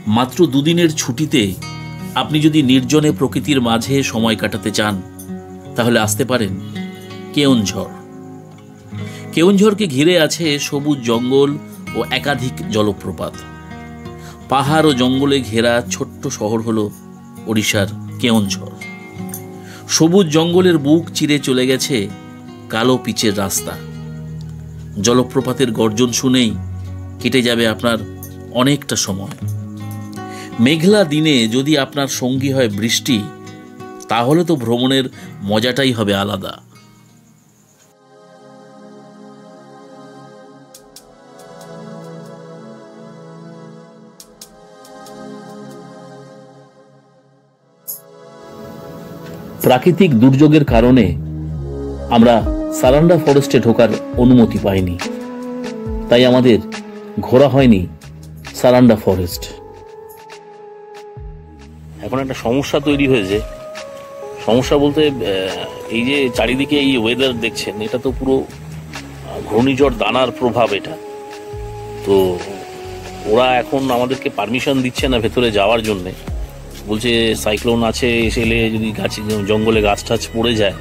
মাত্র দুদিনের ছুটিতে আপনি যদি নির্জনে প্রকৃতির মাঝে সময় কাটাতে চান তাহলে আসতে পারেন কেওনঝড়। কেওনঝড়কে ঘিরে আছে সবুজ জঙ্গল ও একাধিক জলপ্রপাত। পাহাড় ও জঙ্গলে ঘেরা ছোট্ট শহর হলো ওড়িশার কেওনঝড়। সবুজ জঙ্গলের বুক চিরে চলে গেছে কালো পিচের রাস্তা। জলপ্রপাতের গর্জন শুনেই কেটে যাবে আপনার অনেকটা সময়। মেঘলা দিনে যদি আপনার সঙ্গী হয় বৃষ্টি, তাহলে তো ভ্রমণের মজাটাই হবে আলাদা। প্রাকৃতিক দুর্যোগের কারণে আমরা সারান্ডা ফরেস্টে ঢোকার অনুমতি পাইনি, তাই আমাদের ঘোরা হয়নি সারান্ডা ফরেস্ট। এখন একটা সমস্যা তৈরি হয়েছে। সমস্যা বলতে এই যে চারিদিকে এই ওয়েদার দেখছেন, এটা তো পুরো ঘূর্ণিঝড় দানার প্রভাব। এটা তো ওরা এখন আমাদেরকে পারমিশন দিচ্ছে না ভেতরে যাওয়ার জন্যে। বলছে সাইক্লোন আছে, এসে যদি গাছ জঙ্গলে গাছ টাছ পড়ে যায়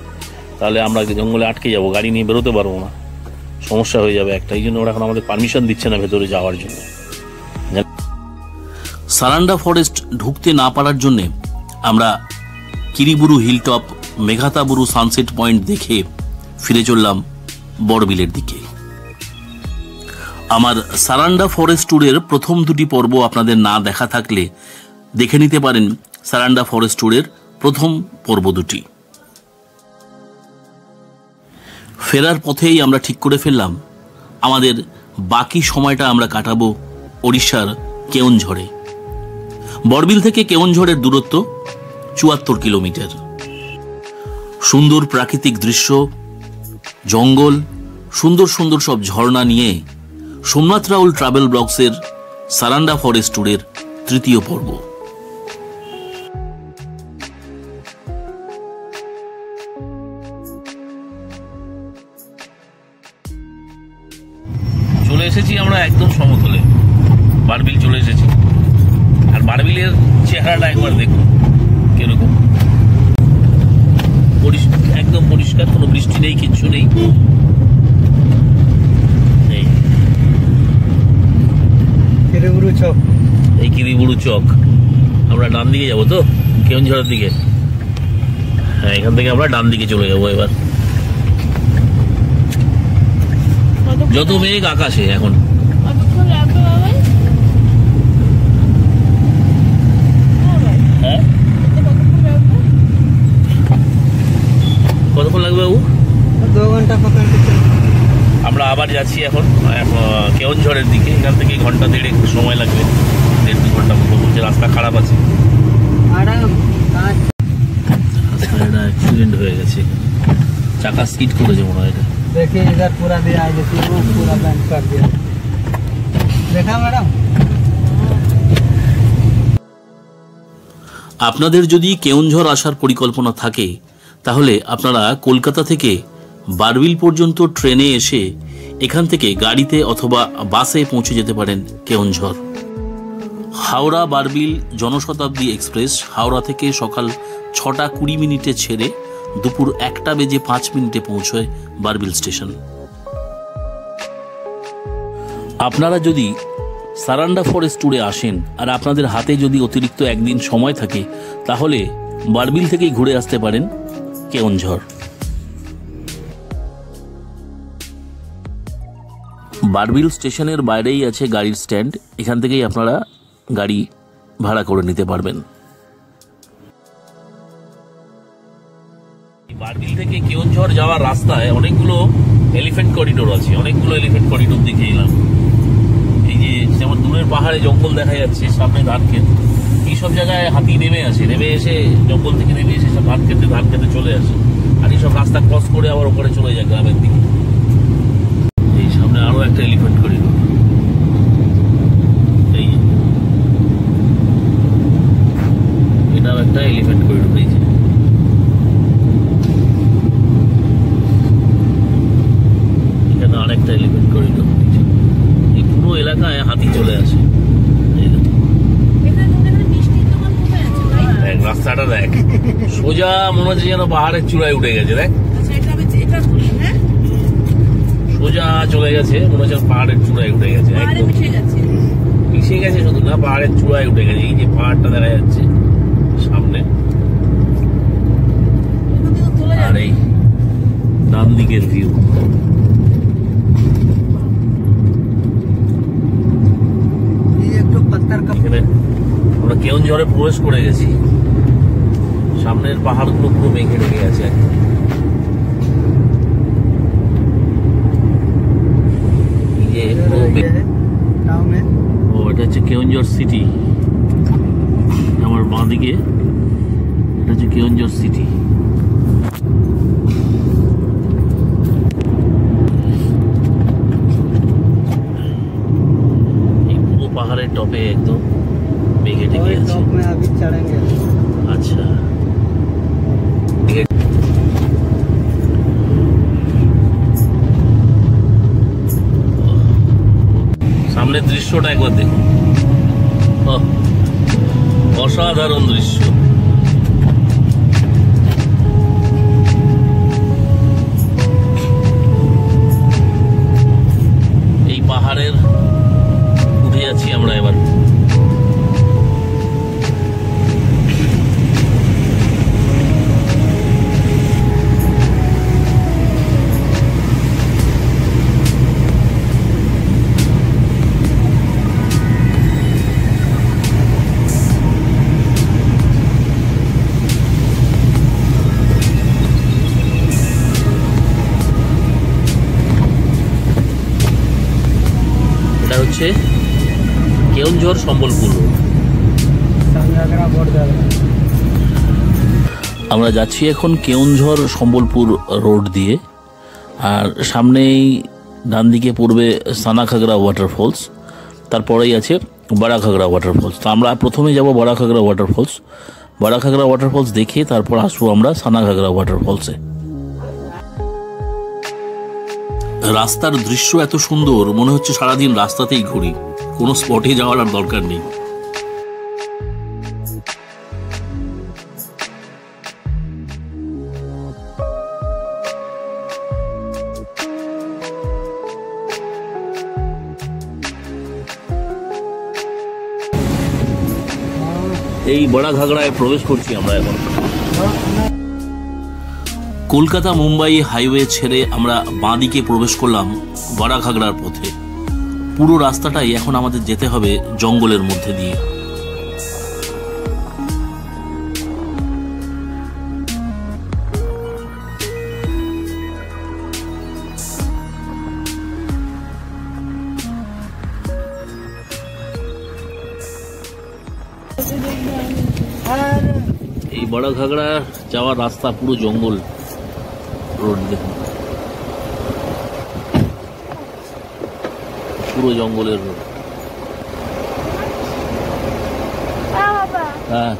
তাহলে আমরা জঙ্গলে আটকে যাবো, গাড়ি নিয়ে বেরোতে পারবো না, সমস্যা হয়ে যাবে একটা। এই জন্য ওরা এখন আমাদের পারমিশন দিচ্ছে না ভেতরে যাওয়ার জন্য। সারান্ডা ফরেস্ট ঢুকতে না পারার জন্যে আমরা Kiriburu hilltop, Meghatuburu sunset point দেখে ফিরে চললাম বড়বিলের দিকে। আমার সারান্ডা ফরেস্ট ট্যুরের প্রথম দুটি পর্ব আপনাদের না দেখা থাকলে দেখে নিতে পারেন সারান্ডা ফরেস্ট ট্যুরের প্রথম পর্ব দুটি। ফেরার পথেই আমরা ঠিক করে ফেললাম আমাদের বাকি সময়টা আমরা কাটাবো ওড়িশার কেওনঝড়ে। বড়বিল থেকে কেওনঝড়ের দূরত্ব ৭৪ কিলোমিটার। সুন্দর প্রাকৃতিক দৃশ্য, জঙ্গল, সুন্দর সুন্দর সব ঝর্ণা নিয়ে সোমনাথ রাউল ট্রাভেল ব্লগসের সারান্ডা ফরেস্ট ট্যুরের তৃতীয় পর্ব। চলে এসেছি আমরা একদম সমতলে, বারবিল চলে এসেছি। আর বারবিলের চেহারাটা একবার দেখুন কিরকম, একদম পরিষ্কার, কোনো বৃষ্টি নেই, কিচ্ছু নেই। এই কিরিবুরু চক। আমরা ডান দিকে যাবো তো কেওনঝড়ের দিকে। হ্যাঁ, এখান থেকে আমরা ডান দিকে চলে যাবো এবার। যত মেঘ আকাশে এখন। হ্যাঁ, কতক্ষণ লাগবে বাবু? 2 ঘন্টা। আমরা আবার যাচ্ছি এখন কেওনঝড়ের দিকে। এখান থেকে ঘন্টা দেড়েক সময় লাগবে, 1.5-2 ঘন্টা মতো। বলছে রাস্তা খারাপ আছে, রাস্তাটা অ্যাক্সিডেন্ট হয়ে গেছে, চাকা স্কিড করেছে মনে হয়। देखिए इधर पूरा दिया है, देखिए वो पूरा बैंड कर दिया। देखा मैडम? আপনাদের যদি কেওনঝড় আসার পরিকল্পনা থাকে তাহলে আপনারা কলকাতা থেকে বারবিল পর্যন্ত ট্রেনে এসে এখান থেকে গাড়িতে অথবা বাসে পৌঁছে যেতে পারেন কেওনঝড়। হাওড়া বারবিল জনশতাব্দী এক্সপ্রেস হাওড়া থেকে সকাল 6:20 ছেড়ে দুপুর 1:05 পৌঁছয় বারবিল স্টেশন। আপনারা যদি সারান্ডা ফরেস্ট ট্যুরে আসেন আর আপনাদের হাতে যদি অতিরিক্ত একদিন সময় থাকে তাহলে বারবিল থেকেই ঘুরে আসতে পারেন কেওনঝড়। বারবিল স্টেশনের বাইরেই আছে গাড়ির স্ট্যান্ড, এখান থেকেই আপনারা গাড়ি ভাড়া করে নিতে পারবেন। বারবিল থেকে কেওনঝড় যাওয়ার রাস্তায় অনেকগুলো এলিফ্যান্ট করিডোর আছে, অনেকগুলো এলিফ্যান্ট করিডোর দেখে এলাম। এই যে যেমন দূরের পাহাড়ে জঙ্গল দেখা যাচ্ছে, সামনে ধান ক্ষেত, এইসব জায়গায় হাতি নেমে এসে জঙ্গল থেকে নেমে এসে সব ধান খেতে চলে আসে। আর এইসব রাস্তা ক্রস করে আবার ওপরে চলে যায় গ্রামের দিকে। এই সামনে আরো একটা এলিফ্যান্ট করিডোর, এই এটাও একটা এলিফ্যান্ট করিডোর। এই যে এখানে আরেকটা এলিফ্যান্ট করিডোর। এই পুরো এলাকায় হাতি চলে আসে। জায়গাটা দেখ, সোজা মনে হচ্ছে যেন পাহাড়ের চূড়ায় উঠে গেছে। দেখ সোজা চলে গেছে, মনে হচ্ছে পাহাড়ের চূড়ায় উঠে গেছে। মিশে গেছে শুধু না, পাহাড়ের চূড়ায় উঠে গেছে। এই যে পাহাড়টা দেখা যাচ্ছে সামনে, আর এই ডান দিকের ভিউ। আমরা কেওনঝড়ে প্রবেশ করে গেছি। সামনের পাহাড়গুলো পুরো মেঘে ঢেকে গেছে। ও এটা হচ্ছে কেওনঝড় সিটি, আমার বাঁ দিকে এটা হচ্ছে কেওনঝড় সিটি। এই পুরো পাহাড়ের টপে একদম মেঘে ঢেকে আছে। আচ্ছা সামনের দৃশ্যটা একবার দেখুন, অসাধারণ দৃশ্য। এই পাহাড়ের উঠে যাচ্ছি আমরা এবার। কেওনঝড় সম্বলপুর রোড। আমরা যাচ্ছি এখন কেওনঝড় সম্বলপুর রোড দিয়ে, আর সামনেই ডান দিকে পড়বে সানাঘাগরা ওয়াটারফলস, তারপরেই আছে বড়াঘাগরা ওয়াটারফলস। তো আমরা প্রথমে যাব বড়াঘাগরা ওয়াটারফলস। বড়াঘাগরা ওয়াটারফলস দেখে তারপর আসবো আমরা সানাঘাগরা ওয়াটারফলসে। রাস্তার দৃশ্য এত সুন্দর, মনে হচ্ছে সারাদিন রাস্তাতেই ঘুরি, কোনো স্পটে যাওয়ার আর দরকার নেই। এই বড়াঘাগড়ায় প্রবেশ করছি আমরা এখন। কলকাতা মুম্বাই হাইওয়ে ছেড়ে আমরা বাঁ দিকে প্রবেশ করলাম বড়াঘাগড়ার পথে। পুরো রাস্তাটাই এখন আমাদের যেতে হবে জঙ্গলের মধ্যে দিয়ে। এই বড়াঘাগড়া যাওয়ার রাস্তা পুরো জঙ্গল রোড, দেখুন পুরো জঙ্গলের রোড। হ্যাঁ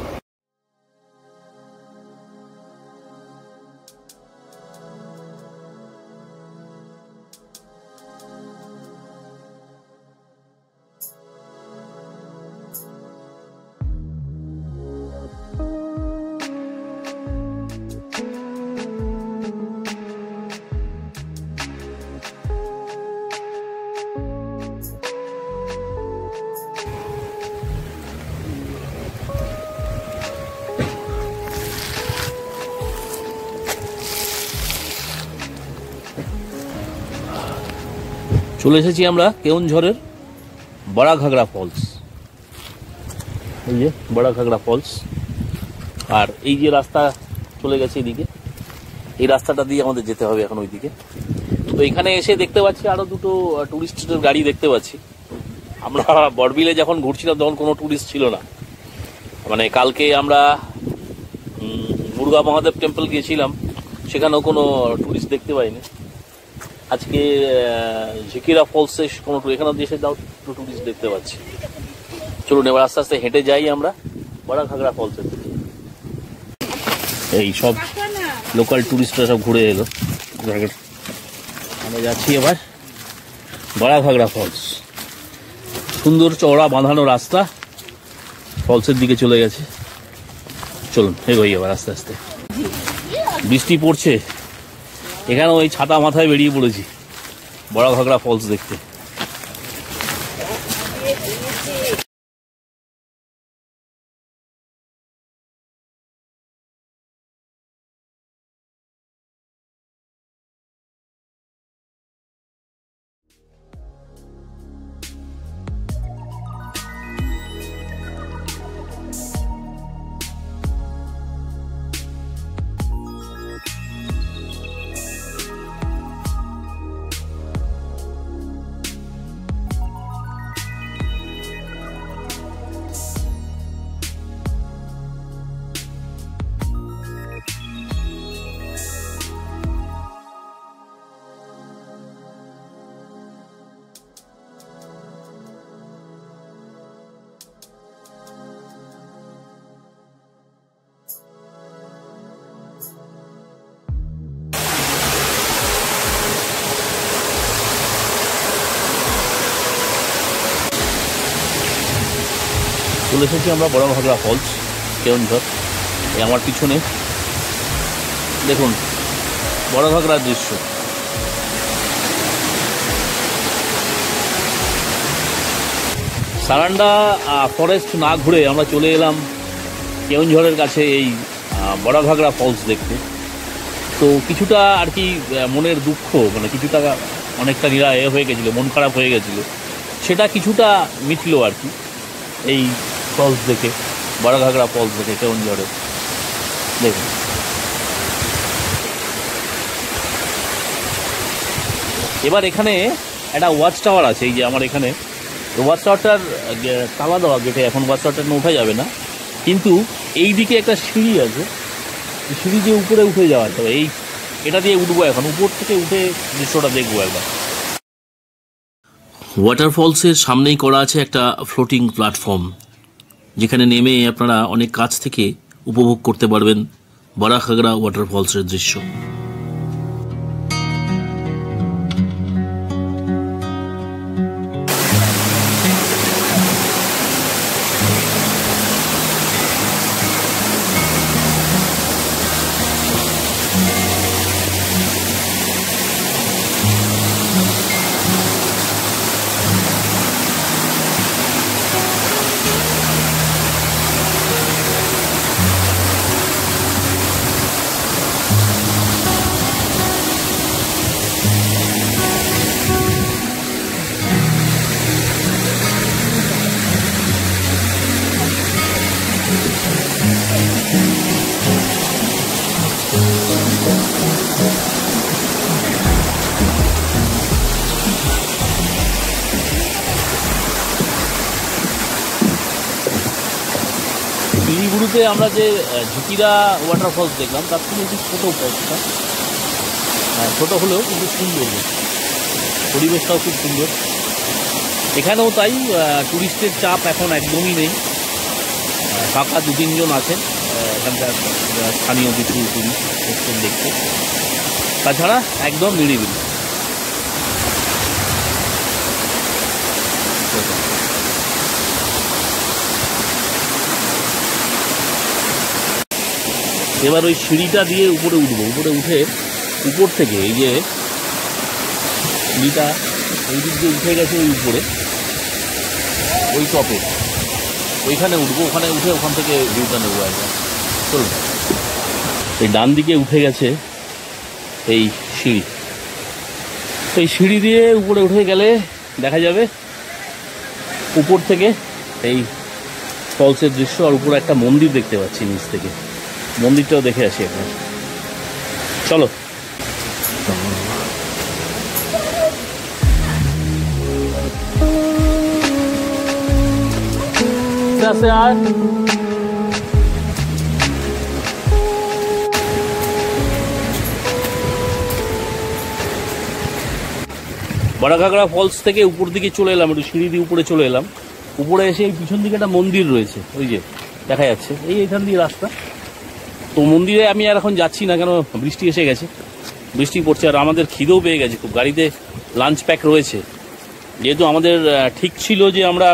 চলে এসেছি আমরা কেওনঝড়ের বড়াঘাগড়া ফলস। এই যে বড়াঘাগড়া ফলস, আর এই যে রাস্তা চলে গেছে এদিকে, এই রাস্তাটা দিয়ে আমাদের যেতে হবে এখন ওইদিকে। তো এখানে এসে দেখতে পাচ্ছি আরো দুটো টুরিস্টের গাড়ি দেখতে পাচ্ছি। আমরা বড়বিলে যখন ঘুরছিলাম তখন কোনো টুরিস্ট ছিল না, মানে কালকে আমরা মুরগা মহাদেব টেম্পল গিয়েছিলাম, সেখানেও কোনো টুরিস্ট দেখতে পাইনি। আজকে ঝিকিরা ফলসে কোনো এখানে দেশে দাও টুরিস্ট দেখতে পাচ্ছি। চলুন এবার আস্তে আস্তে হেঁটে যাই আমরা বড়াঘাগড়া ফলসের দিকে। এই সব লোকাল টুরিস্টরা সব ঘুরে এলো। আমরা যাচ্ছি এবার বড়াঘাগড়া ফলস। সুন্দর চওড়া বাঁধানো রাস্তা ফলসের দিকে চলে গেছে। চলুন এগোই এবার আস্তে আস্তে। বৃষ্টি পড়ছে, এখানে ওই ছাতা মাথায় বেরিয়ে পড়েছি বড় ঘাগড়া ফলস দেখতে। চলে এসেছি আমরা বড় ঘাগড়া ফলস, কেওনঝড়। এই আমার পিছনে দেখুন বড় ঘাগড়ার দৃশ্য। সারান্ডা ফরেস্ট না ঘুরে আমরা চলে এলাম কেওনঝড়ের কাছে এই বড় ঘাগড়া ফলস দেখতে। তো কিছুটা আর কি মনের দুঃখ, মানে কিছুটা অনেকটা হয়ে গেছিলো, মন খারাপ হয়ে গেছিলো, সেটা কিছুটা মিটলো আর কি এই ফলস দেখে, বড় ঘাগড়া ফলস দেখে কেওনঝড়ে। দেখুন এবার এখানে একটা ওয়াচ টাওয়ার আছে, এই যে আমার এখানে ওয়াচ টাওয়ারটার তালা দেওয়া গেটে, এখন ওয়াচ টাওয়ারটা ওঠা যাবে না, কিন্তু এই দিকে একটা সিঁড়ি আছে, সিঁড়ি দিয়ে উপরে উঠে যাওয়া যাবে। এটা দিয়ে উঠবো, এখন উপর থেকে উঠে দৃশ্যটা দেখবো একবার। ওয়াটারফলসের সামনেই করা আছে একটা ফ্লোটিং প্ল্যাটফর্ম, যেখানে নেমে আপনারা অনেক কাছ থেকে উপভোগ করতে পারবেন বড় ঘাগড়া ওয়াটারফলসের দৃশ্য। শিলিগুড়িতে আমরা যে ঝুঁকিরা ওয়াটারফলস দেখলাম তার থেকে একটু ছোটো ফলসটা, ছোটো হলেও কিন্তু সুন্দর, পরিবেশটাও খুব সুন্দর। এখানেও তাই টুরিস্টের চাপ এখন একদমই নেই, ফাঁকা 2-3 জন আছেন এখানকার স্থানীয় কিছু টুরিস্ট এসছেন দেখতে, তাছাড়া একদম নিরিবিলি। এবার ওই সিঁড়িটা দিয়ে উপরে উঠবো, উপরে উঠে উপর থেকে এই যে সিঁড়িটা ওই দিক দিয়ে উঠে গেছে ওই উপরে ওই টপে, ওইখানে উঠবো, ওখানে উঠে ওখান থেকে ভিউটা নেবো একবার। চলুন, এই ডান দিকে উঠে গেছে এই সিঁড়ি, এই সিঁড়ি দিয়ে উপরে উঠে গেলে দেখা যাবে উপর থেকে এই ফলসের দৃশ্য, আর উপরে একটা মন্দির দেখতে পাচ্ছি নিচ থেকে, মন্দিরটাও দেখে আসি এখন। চলো। আর বড় ঘাগড়া ফলস থেকে উপর দিকে চলে এলাম, একটু সিঁড়ি দিয়ে উপরে চলে এলাম। উপরে এসে এই পিছন দিকে একটা মন্দির রয়েছে, ওই যে দেখা যাচ্ছে, এইখান দিয়ে রাস্তা। তো মন্দিরে আমি আর এখন যাচ্ছি না, কেন বৃষ্টি এসে গেছে, বৃষ্টি পড়ছে, আর আমাদের খিদেও পেয়ে গেছে খুব। গাড়িতে লাঞ্চ প্যাক রয়েছে, যেহেতু আমাদের ঠিক ছিল যে আমরা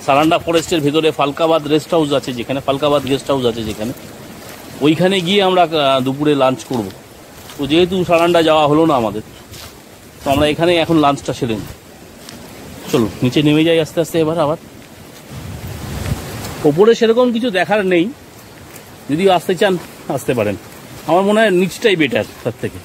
সারান্ডা ফরেস্টের ভেতরে ফালকাবাদ রেস্ট হাউস আছে, যেখানে ফালকাবাদ গেস্ট হাউস আছে যেখানে, ওইখানে গিয়ে আমরা দুপুরে লাঞ্চ করব। তো যেহেতু সারান্ডা যাওয়া হলো না আমাদের, তো আমরা এখানে এখন লাঞ্চটা সেরে নিই। চলো নিচে নেমে যাই আস্তে আস্তে। এবার আবার ওপরে সেরকম কিছু দেখার নেই, যদি আসতে চান আসতে পারেন। আমার মনে হয় নিচটাই বেটার তার থেকে।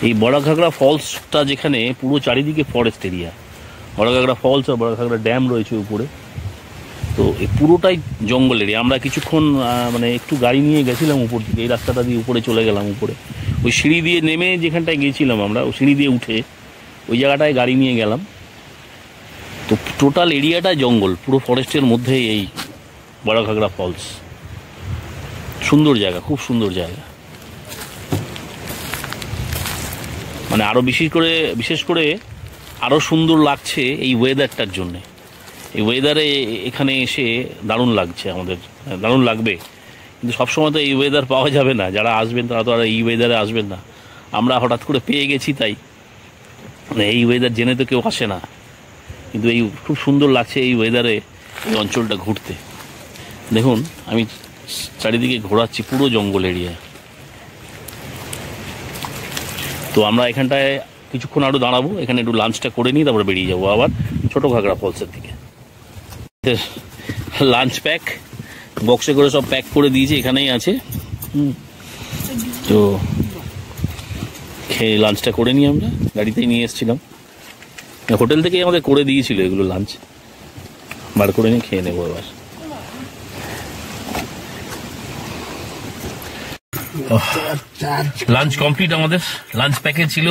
এই বড়ঘাগড়া ফলসটা যেখানে পুরো চারিদিকে ফরেস্ট এরিয়া, বড়ঘাগড়া ফলস আর বড়ঘাগড়া ড্যাম রয়েছে উপরে, তো এই পুরোটাই জঙ্গল এরিয়া। আমরা কিছুক্ষণ মানে একটু গাড়ি নিয়ে গেছিলাম উপর দিকে, এই রাস্তাটা দিয়ে উপরে চলে গেলাম। উপরে ওই সিঁড়ি দিয়ে নেমে যেখানটায় গিয়েছিলাম আমরা, ওই সিঁড়ি দিয়ে উঠে ওই জায়গাটায় গাড়ি নিয়ে গেলাম। তো টোটাল এরিয়াটা জঙ্গল, পুরো ফরেস্টের মধ্যে এই বড়ঘাগড়া ফলস। সুন্দর জায়গা, খুব সুন্দর জায়গা। মানে আরও বিশেষ করে আরও সুন্দর লাগছে এই ওয়েদারটার জন্যে। এই ওয়েদারে এখানে এসে দারুণ লাগছে, আমাদের দারুণ লাগবে। কিন্তু সবসময় তো এই ওয়েদার পাওয়া যাবে না, যারা আসবেন তারা তো আর এই ওয়েদারে আসবেন না। আমরা হঠাৎ করে পেয়ে গেছি, তাই মানে এই ওয়েদার জেনে তো কেউ আসে না। কিন্তু এই খুব সুন্দর লাগছে এই ওয়েদারে এই অঞ্চলটা ঘুরতে। দেখুন আমি চারিদিকে ঘোরাচ্ছি, পুরো জঙ্গল এরিয়া। তো আমরা এখানটায় কিছুক্ষণ আরও দাঁড়াবো, এখানে একটু লাঞ্চটা করে নিই, তারপরে বেরিয়ে যাবো আবার ছোটো ঘাগড়া ফলসের দিকে। লাঞ্চ প্যাক বক্সে করে সব প্যাক করে দিয়েছে, এখানেই আছে। তো খেয়ে লাঞ্চটা করে নিই, আমরা গাড়িতেই নিয়ে এসেছিলাম, হোটেল থেকেই আমাদের করে দিয়েছিল এগুলো। লাঞ্চ বার করে নিয়ে খেয়ে নেবো এবার। লাঞ্চ কমপ্লিট আমাদের। লাঞ্চ প্যাকে ছিল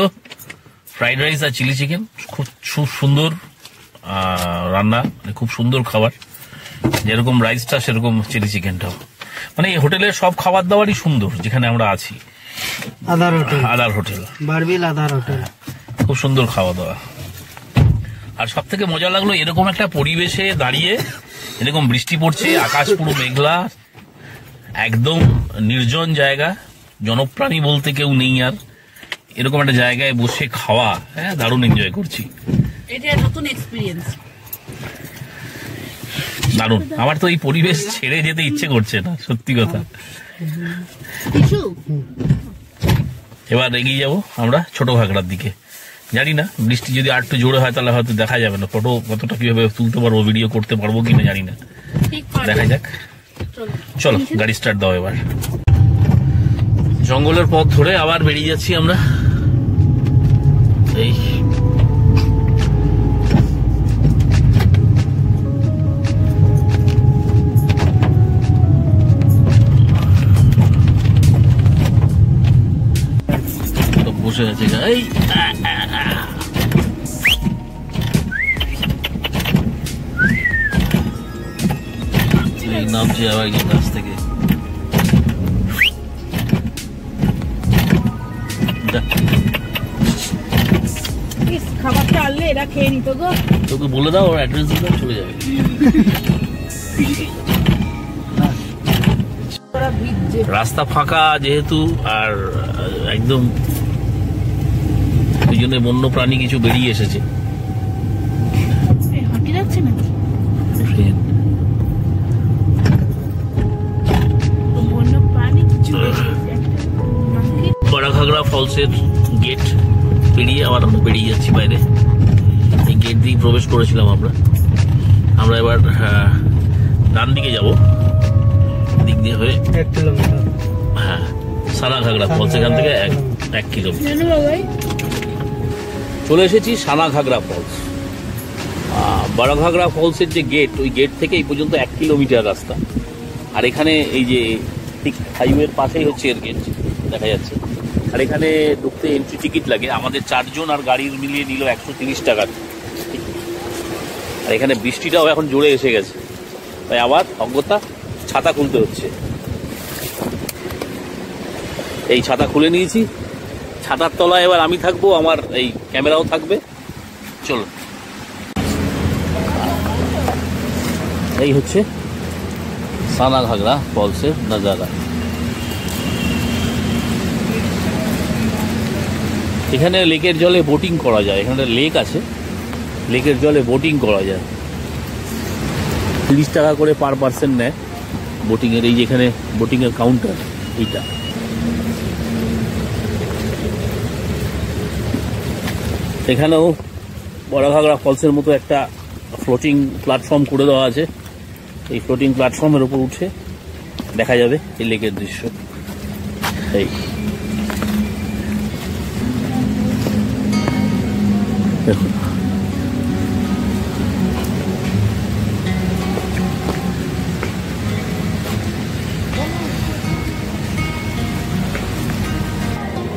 ফ্রাইড রাইস আর চিলি চিকেন, খুব সুন্দর রান্না, মানে খুব সুন্দর খাবার। যেরকম রাইসটা সেরকম চিলি চিকেনটাও। মানে এই হোটেলের সব খাবার দাবারই সুন্দর, যেখানে আমরা আছি। আদার হোটেল, বারবিল আদার হোটেল, খুব সুন্দর খাওয়া দাওয়া। আর সব থেকে মজা লাগলো এরকম একটা পরিবেশে দাঁড়িয়ে, এরকম বৃষ্টি পড়ছে, আকাশ পুরো মেঘলা, একদম নির্জন জায়গা, জনপ্রাণী বলতে কেউ নেই। আর এরকম একটা জায়গায় বসে খাওয়া, হ্যাঁ দারুণ এনজয় করছি। এটা নতুন এক্সপেরিয়েন্স, দারুণ। আমার তো এই পরিবেশ ছেড়ে যেতে ইচ্ছে করছে না, সত্যি কথা। এবার এগিয়ে যাবো আমরা ছোট ঘাগড়ার দিকে। জানি না বৃষ্টি যদি আর একটু জোরে হয় তাহলে হয়তো দেখা যাবে না, ফটো কতটা কিভাবে তুলতে পারবো, ভিডিও করতে পারবো কিনা জানি না, দেখা যাক। চলো গাড়ি স্টার্ট দাও এবার। জঙ্গলের পথ ধরে আবার বেরিয়ে যাচ্ছি আমরা। এই বসে আছে, এই নামছে আবার গাছ থেকে। খাবারটা আনলে এরা খেয়ে নিত গো। তোকে বলে দাও, ওর অ্যাড্রেস দিয়ে দাও, চলে যাবে। রাস্তা ফাঁকা যেহেতু, আর একদম ওই জন্য বন্য প্রাণী কিছু বেরিয়ে এসেছে। হাঁটি যাচ্ছে না বন্য প্রাণী কিছু। বড়ঘাগড়া ফলসের গেট পেরিয়ে আবার আমরা বেরিয়ে যাচ্ছি বাইরে। এই গেট দিয়ে প্রবেশ করেছিলাম আমরা এবার ডান দিকে যাব, দিক দিয়ে হয়ে 1 কিলোমিটার। হ্যাঁ, সানাঘাগড়া ফলস, এখান থেকে 1 কিলোমিটার। চলে এসেছি সানাঘাগড়া ফলস। বড়ঘাগড়া ফলসের যে গেট, ওই গেট থেকে এই পর্যন্ত 1 কিলোমিটার রাস্তা। আর এখানে এই যে ঠিক হাইওয়ের পাশেই হচ্ছে এর গেট, দেখা যাচ্ছে। আর এখানে ঢুকতে এন্ট্রি টিকিট লাগে। আমাদের 4 জন আর গাড়ির মিলিয়ে নিল 130 টাকা। আর এখানে বৃষ্টিটাও এখন জোরে এসে গেছে, তাই আবার অজ্ঞতা ছাতা খুলতে হচ্ছে। এই ছাতা খুলে নিয়েছি, ছাতার তলায় এবার আমি থাকবো, আমার এই ক্যামেরাও থাকবে। চলো, এই হচ্ছে সানাঘাগরা ফলসের নাজারা। এখানে লেকের জলে বোটিং করা যায়, এখানে লেক আছে, লেকের জলে বোটিং করা যায়। 30 টাকা করে পার পার্সন নেয় বোটিংয়ের। এই যেখানে বোটিংয়ের কাউন্টার এইটা। এখানেও বড়ঘাগরা ফলসের মতো একটা ফ্লোটিং প্ল্যাটফর্ম করে দেওয়া আছে। এই ফ্লোটিং প্ল্যাটফর্মের উপর উঠে দেখা যাবে এই লেকের দৃশ্য। এই দেখুন,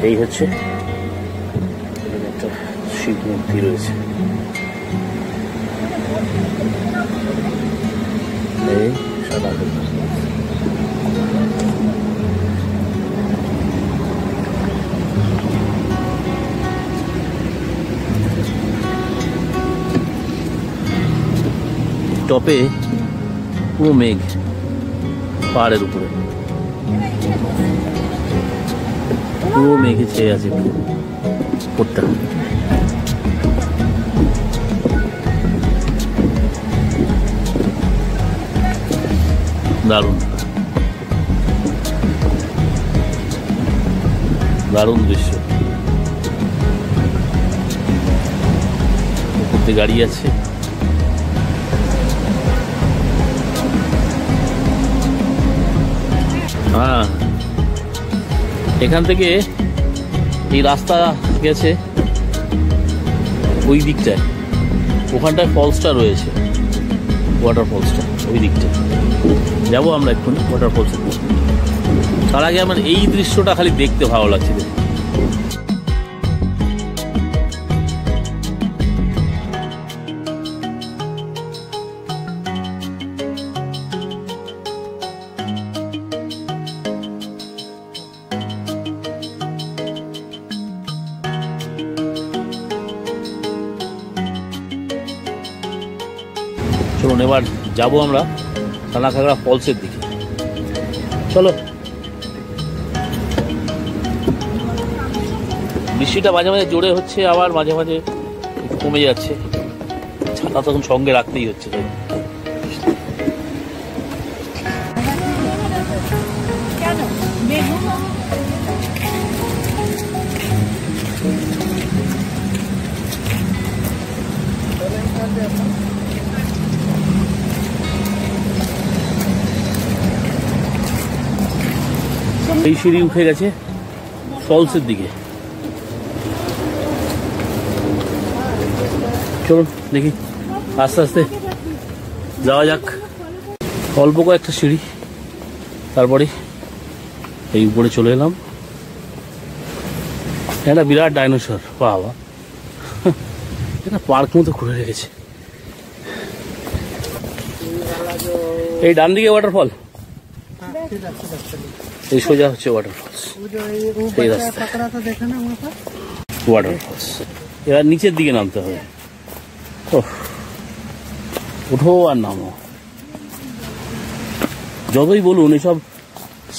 এই হচ্ছে একটা শিব মূর্তি রয়েছে। এই সাদা টপে পুরো মেঘ পাহাড়ের উপরে, পুরো মেঘে ছেয়ে আছে উপরটা। দারুণ দারুণ দৃশ্য। উপর দিয়ে গাড়ি আছে। হ্যাঁ, এখান থেকে এই রাস্তা গেছে ওই দিকটায়, ওখানটায় ফলসটা রয়েছে, ওয়াটার ফলসটা ওই দিকটায় যাবো আমরা এক্ষুনি ওয়াটার ফলসে। তার আগে আমার এই দৃশ্যটা খালি দেখতে ভালো লাগছে। চলুন এবার যাবো আমরা সানাঘাগরা ফলসের দিকে। চলো, বৃষ্টিটা মাঝে মাঝে জোরে হচ্ছে, আবার মাঝে মাঝে কমে যাচ্ছে। ছাতা তখন সঙ্গে রাখতেই হচ্ছে। এই সিঁড়ি উঠে গেছে ফলসের দিকে। চলুন দেখি, আস্তে আস্তে যাওয়া যাক। অল্প কয়েকটা সিঁড়ি, তারপরে এই উপরে চলে এলাম। একটা বিরাট ডাইনোসর, বাবা, এটা পার্ক মতো করে রেখেছে। এই ডান দিকে ওয়াটারফল, এই সোজা হচ্ছে ওয়াটারফলস। এই রাস্তা ওয়াটারফলস। এবার নিচের দিকে নামতে হবে। ওঠো আর নামো। যতই বলুন এসব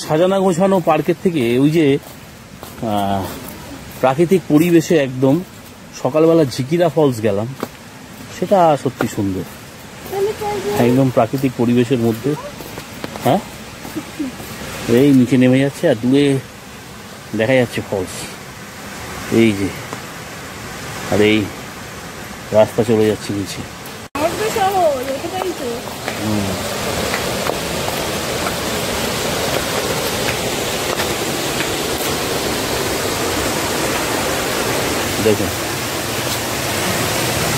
সাজানো গোছানো পার্কের থেকে ওই যে প্রাকৃতিক পরিবেশে একদম সকালবেলা ঝিকিরা ফলস গেলাম, সেটা সত্যি সুন্দর। একদম প্রাকৃতিক পরিবেশের মধ্যে। হ্যাঁ, এই নিচে নেমে যাচ্ছে আর দূরে দেখা যাচ্ছে ফলস, এই যে, আর এই রাস্তা চলে যাচ্ছে নিচে। দেখুন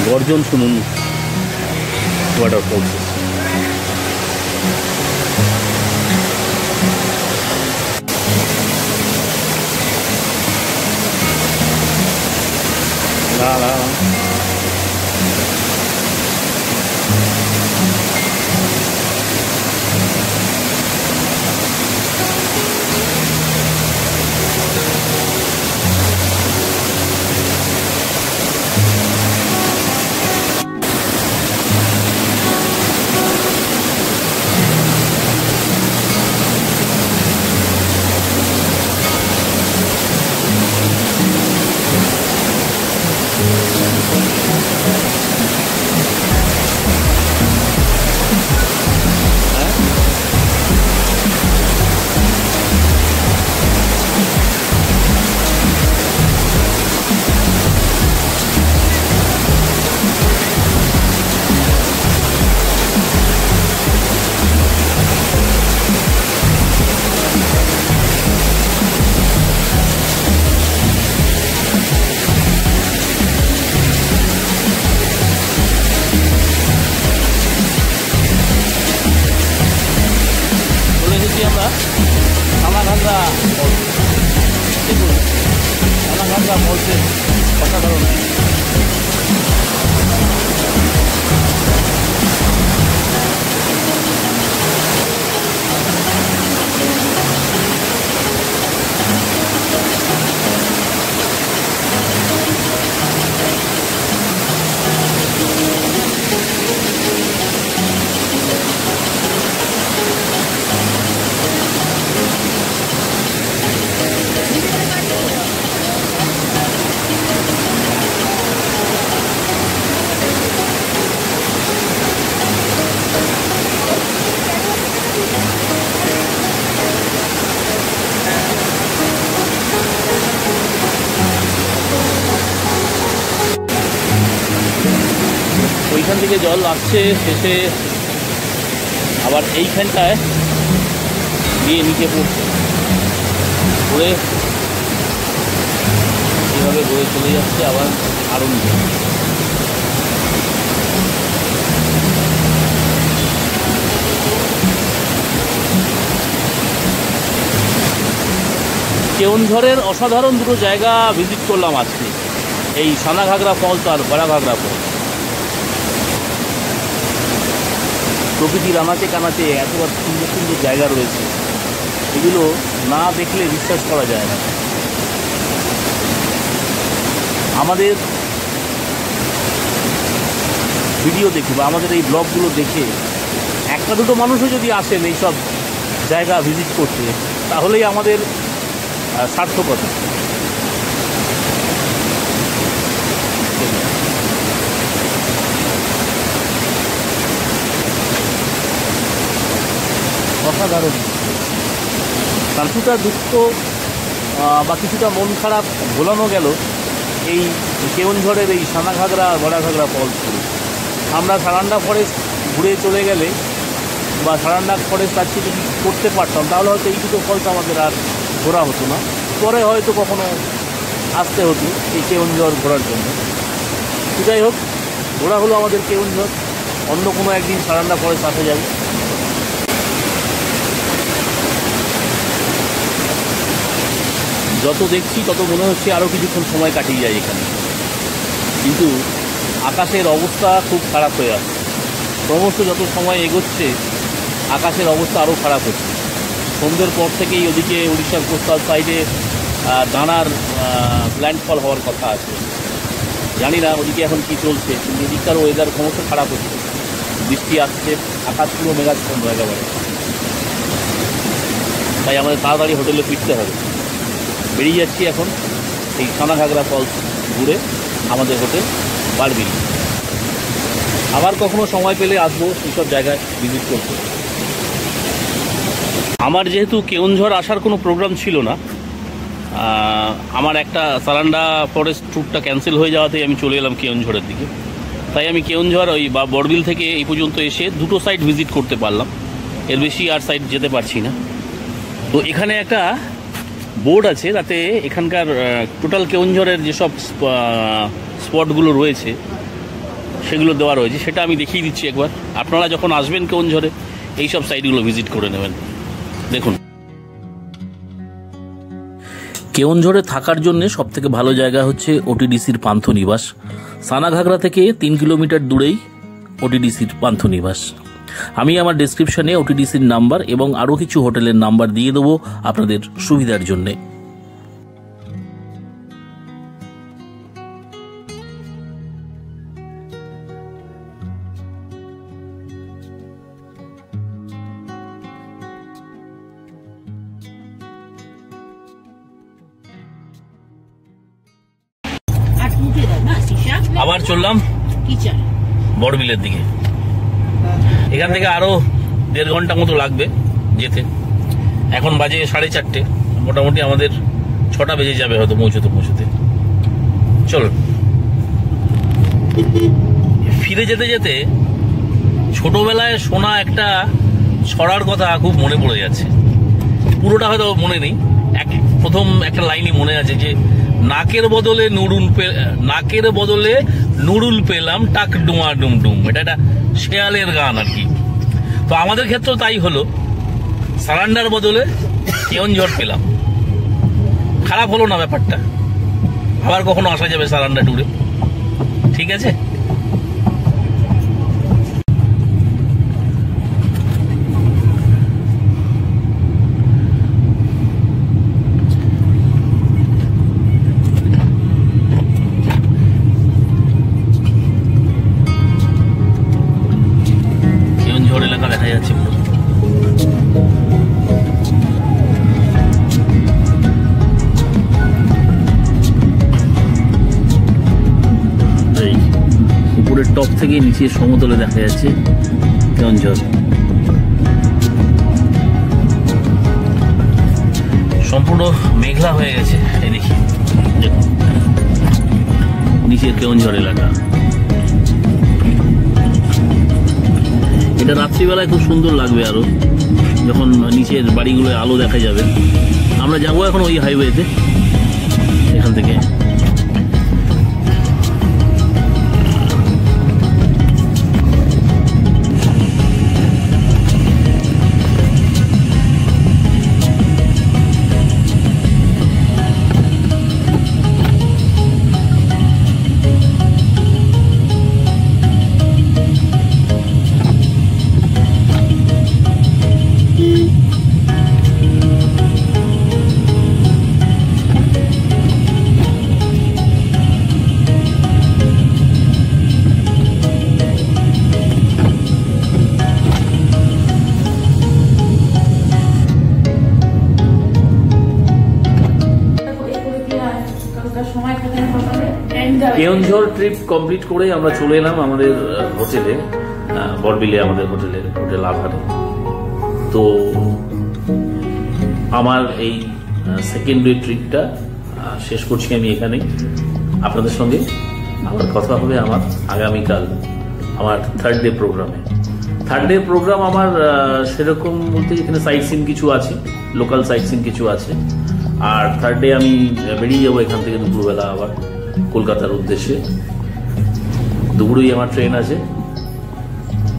গর্জন শুনুন ওয়াটারফলস। না না ফলসের অসাধারণ। ওইখান থেকে জল আসছে, শেষে আবার এইখানটায় গিয়ে নিচে পড়ছে, পড়ে এভাবে বয়ে চলে যাচ্ছে আবার আরো নিচে। কেওনঝড়ের অসাধারণ দুটো জায়গা ভিজিট করলাম আজকে, এই সানাঘাগরা ফলস আর বড়াঘাগরা ফলস। প্রকৃতির আনাচে কানাচে এত সুন্দর সুন্দর জায়গা রয়েছে, এগুলো না দেখলে বিশ্বাস করা যায় না। আমাদের ভিডিও দেখে বা আমাদের এই ব্লগগুলো দেখে একটা দুটো মানুষও যদি আসেন এইসব জায়গা ভিজিট করতে, তাহলেই আমাদের সার্থকতা। অসাধারণ। কিছুটা দুঃখ বা কিছুটা মন খারাপ ভোলানো গেল এই কেওনঝড়ের এই সানাঘাগরা বড়াঘাগরা ফলস করে। আমরা সারান্ডা ফরেস্ট ঘুরে চলে গেলে বা সারান্ডা ফরেস্ট আজকে যদি করতে পারতাম, তাহলে হয়তো এই দুটো ফলস আমাদের আর ঘোরা হতো না। পরে হয়তো কখনো আসতে হতো এই কেওনঝড় ঘোরার জন্য। যাই হোক, ঘোরা হলো আমাদের কেওনঝড়। অন্য কোনো একদিন সারান্ডা ফরেস্ট আসা যাবে। যত দেখছি তত মনে হচ্ছে আরও কিছুক্ষণ সময় কাটিয়ে যায় এখানে, কিন্তু আকাশের অবস্থা খুব খারাপ হয়ে আসছে। ক্রমশ যত সময় এগোচ্ছে আকাশের অবস্থা আরও খারাপ হচ্ছে। সন্ধ্যের পর থেকেই ওদিকে উড়িষ্যার কোস্টাল সাইডে দানার ল্যান্ডফল হওয়ার কথা আছে। জানি না ওদিকে এখন কী চলছে, কিন্তু এদিককার ওয়েদার ক্রমশ খারাপ হচ্ছে। বৃষ্টি আসছে, আকাশ পুরো মেঘাচ্ছন্ন একেবারে। তাই আমাদের তাড়াতাড়ি হোটেলে ফিরতে হবে। বেরিয়ে যাচ্ছি এখন এই সানাঘাগরা ফলস ঘুরে আমাদের হোটেল বারবিল। আবার কখনো সময় পেলে আসবো এইসব জায়গায় ভিজিট করতে। আমার যেহেতু কেওনঝড় আসার কোনো প্রোগ্রাম ছিল না, আমার একটা সারান্ডা ফরেস্ট ট্যুরটা ক্যান্সেল হয়ে যাওয়াতেই আমি চলে এলাম কেওনঝড়ের দিকে। তাই আমি কেওনঝড় ওই বা বড়বিল থেকে এই পর্যন্ত এসে দুটো সাইট ভিজিট করতে পারলাম, এর বেশি আর সাইট যেতে পারছি না। তো এখানে একটা বোর্ড আছে, তাতে এখানকার টোটাল কেওনঝড়ের যেসব স্পটগুলো রয়েছে সেগুলো দেওয়া রয়েছে, সেটা আমি দেখিয়ে দিচ্ছি একবার। আপনারা যখন আসবেন কেওনঝড়ে এইসব সাইটগুলো ভিজিট করে নেবেন। দেখুন, কেওনঝড়ে থাকার জন্য সবথেকে ভালো জায়গা হচ্ছে ওটিডিসির পান্থনিবাস। সানাঘাগরা থেকে 3 কিলোমিটার দূরেই ওটিডিসির পান্থনিবাস। আমি আমার ডেসক্রিপশনে ওটিডিসির নাম্বার এবং আরও কিছু হোটেলের নাম্বার দিয়ে দেবো আপনাদের সুবিধার জন্যে। আবার চললাম বড়বিলের দিকে। এখান থেকে আরো 1.5 ঘন্টা মতো লাগবে যেতে। এখন বাজে 4:30, মোটামুটি আমাদের 6টা বেজে যাবে হয়তো পৌঁছতে। চলো, ফিরে যেতে যেতে ছোটবেলায় শোনা একটা ছড়ার কথা খুব মনে পড়ে যাচ্ছে। পুরোটা হয়তো মনে নেই, প্রথম একটা লাইনই মনে আছে যে নাকের বদলে নুরুল পেলাম টাক ডুমা ডুম ডুম। এটা একটা শেয়ালের গান আর কি। তো আমাদের ক্ষেত্রেও তাই হলো, সারান্ডার বদলে কেওনঝড় পেলাম। খারাপ হলো না ব্যাপারটা? আবার কখনো আসা যাবে সারান্ডা ট্যুরে, ঠিক আছে? কেওনঝড় এলাকা দেখা যাচ্ছে পুরো। উপরের টপ থেকে নিচে সমতলে দেখা যাচ্ছে কেওনঝড়। সম্পূর্ণ মেঘলা হয়ে গেছে, এই দেখি, দেখুন নিচের কেওনঝড় এলাকা। এটা রাত্রিবেলায় খুব সুন্দর লাগবে, আরো যখন নিচের বাড়িগুলোয় আলো দেখা যাবে। আমরা যাবো এখন ওই হাইওয়েতে, এখান থেকে। কেওনঝড় ট্রিপ কমপ্লিট করে আমরা চলে এলাম আমাদের হোটেলে, বড়বিলে, আমাদের হোটেল আধারে। তো আমার এই সেকেন্ড ডে ট্রিপটা শেষ করছি আমি এখানেই। আপনাদের সঙ্গে আবার কথা হবে আমার আগামীকাল আমার থার্ড ডে প্রোগ্রামে। থার্ড ডে প্রোগ্রাম আমার সেরকম বলতে এখানে সাইট সিন কিছু আছে, লোকাল সাইট সিন কিছু আছে। আর থার্ড ডে আমি বেরিয়ে যাবো এখান থেকে দুপুরবেলা আবার কলকাতার উদ্দেশ্যে। দুপুরেই আমার ট্রেন আছে,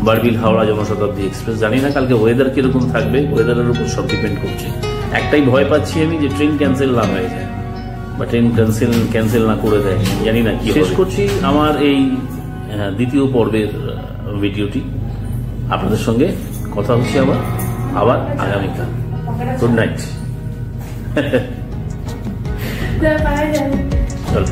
বারবিল হাওড়া জনশতাব্দী এক্সপ্রেস। জানি না কালকে ওয়েদার কিরকম থাকবে, ওয়েদারের উপর সব ডিপেন্ড করছে। একটাই ভয় পাচ্ছি আমি, যে ট্রেন ক্যান্সেল না হয়ে যায় বা ট্রেন ক্যান্সেল না করে দেয়, জানি না কি। শেষ করছি আমার এই দ্বিতীয় পর্বের ভিডিওটি। আপনাদের সঙ্গে কথা হচ্ছে আবার আগামীকাল। Good night. চলো।